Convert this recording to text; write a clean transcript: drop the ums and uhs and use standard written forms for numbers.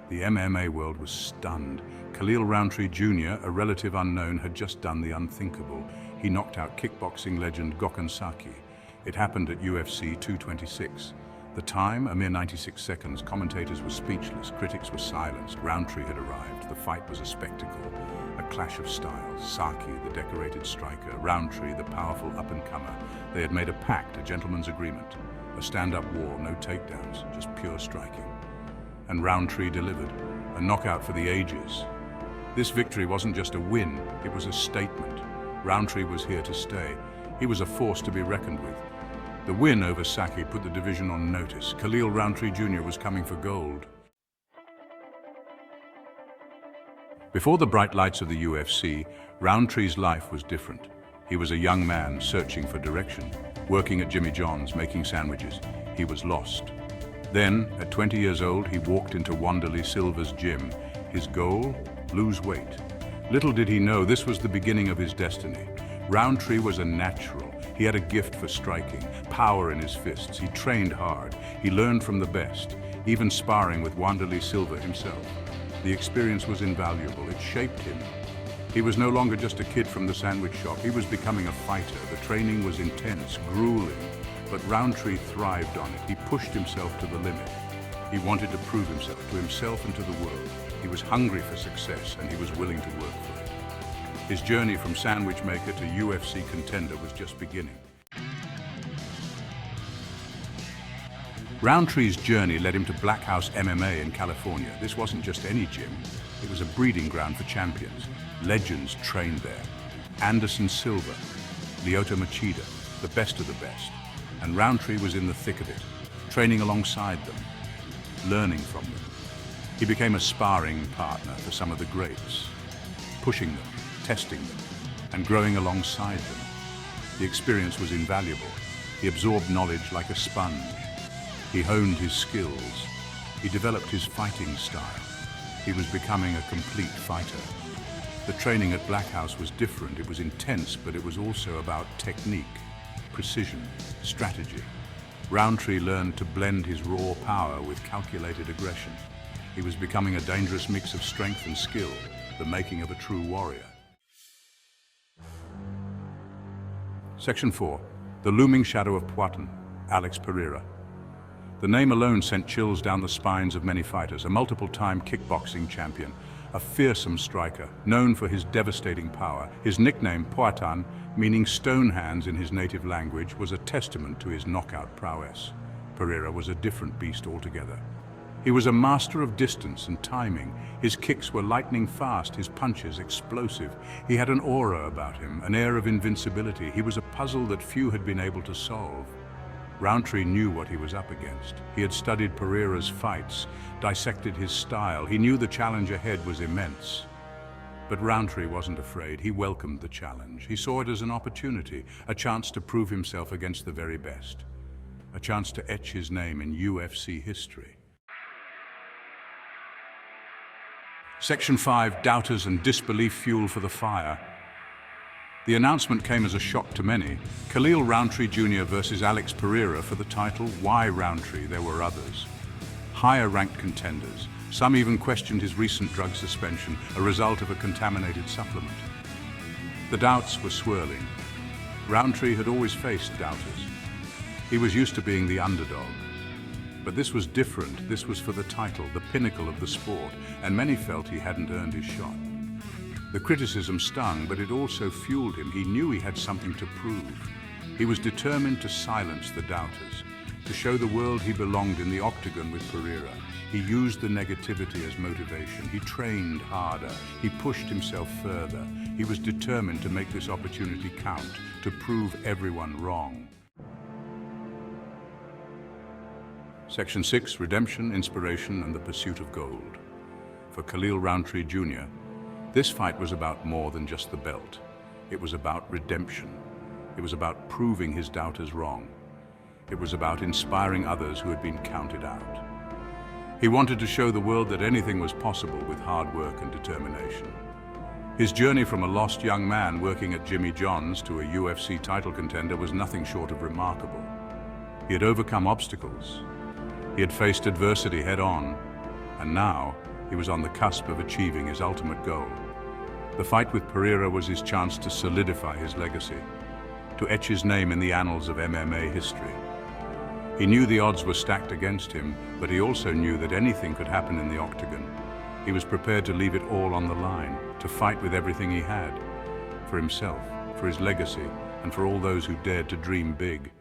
The MMA world was stunned. Khalil Rountree Jr., a relative unknown, had just done the unthinkable. He knocked out kickboxing legend Gokhan Saki. It happened at UFC 226. The time, a mere 96 seconds. Commentators were speechless, critics were silenced. Rountree had arrived. The fight was a spectacle, a clash of styles. Saki, the decorated striker, Rountree, the powerful up-and-comer. They had made a pact, a gentleman's agreement. A stand-up war, no takedowns, just pure striking. And Rountree delivered, a knockout for the ages. This victory wasn't just a win, it was a statement. Rountree was here to stay. He was a force to be reckoned with. The win over Saki put the division on notice. Khalil Rountree Jr. was coming for gold. Before the bright lights of the UFC, Rountree's life was different. He was a young man searching for direction, working at Jimmy John's, making sandwiches. He was lost. Then, at 20 years old, he walked into Wanderlei Silva's gym. His goal? Lose weight. Little did he know this was the beginning of his destiny. Rountree was a natural. He had a gift for striking, power in his fists. He trained hard. He learned from the best, even sparring with Wanderlei Silva himself. The experience was invaluable. It shaped him. He was no longer just a kid from the sandwich shop. He was becoming a fighter. The training was intense, grueling, but Rountree thrived on it. He pushed himself to the limit. He wanted to prove himself to himself and to the world. He was hungry for success, and he was willing to work for it. His journey from sandwich maker to UFC contender was just beginning. Rountree's journey led him to Black House MMA in California. This wasn't just any gym. It was a breeding ground for champions. Legends trained there. Anderson Silva, Lyoto Machida, the best of the best. And Rountree was in the thick of it, training alongside them, learning from them. He became a sparring partner for some of the greats, pushing them, testing them, and growing alongside them. The experience was invaluable. He absorbed knowledge like a sponge. He honed his skills. He developed his fighting style. He was becoming a complete fighter. The training at Black House was different. It was intense, but it was also about technique, precision, strategy. Rountree learned to blend his raw power with calculated aggression. He was becoming a dangerous mix of strength and skill, the making of a true warrior. Section 4. The Looming Shadow of Poatan, Alex Pereira. The name alone sent chills down the spines of many fighters. A multiple-time kickboxing champion, a fearsome striker, known for his devastating power. His nickname, Poatan, meaning stone hands in his native language, was a testament to his knockout prowess. Pereira was a different beast altogether. He was a master of distance and timing. His kicks were lightning fast, his punches explosive. He had an aura about him, an air of invincibility. He was a puzzle that few had been able to solve. Rountree knew what he was up against. He had studied Pereira's fights, dissected his style. He knew the challenge ahead was immense. But Rountree wasn't afraid. He welcomed the challenge. He saw it as an opportunity, a chance to prove himself against the very best, a chance to etch his name in UFC history. Section 5, Doubters and Disbelief Fuel for the Fire. The announcement came as a shock to many. Khalil Rountree Jr. versus Alex Pereira for the title. Why Rountree? There were others. Higher-ranked contenders. Some even questioned his recent drug suspension, a result of a contaminated supplement. The doubts were swirling. Rountree had always faced doubters. He was used to being the underdog. But this was different. This was for the title, the pinnacle of the sport, and many felt he hadn't earned his shot. The criticism stung, but it also fueled him. He knew he had something to prove. He was determined to silence the doubters, to show the world he belonged in the octagon with Pereira. He used the negativity as motivation. He trained harder. He pushed himself further. He was determined to make this opportunity count, to prove everyone wrong. Section 6, Redemption, Inspiration, and the Pursuit of Gold. For Khalil Rountree Jr., this fight was about more than just the belt. It was about redemption. It was about proving his doubters wrong. It was about inspiring others who had been counted out. He wanted to show the world that anything was possible with hard work and determination. His journey from a lost young man working at Jimmy John's to a UFC title contender was nothing short of remarkable. He had overcome obstacles. He had faced adversity head-on, and now He was on the cusp of achieving his ultimate goal. The fight with Pereira was his chance to solidify his legacy, to etch his name in the annals of MMA history. He knew the odds were stacked against him, but he also knew that anything could happen in the octagon. He was prepared to leave it all on the line, to fight with everything he had, for himself, for his legacy, and for all those who dared to dream big.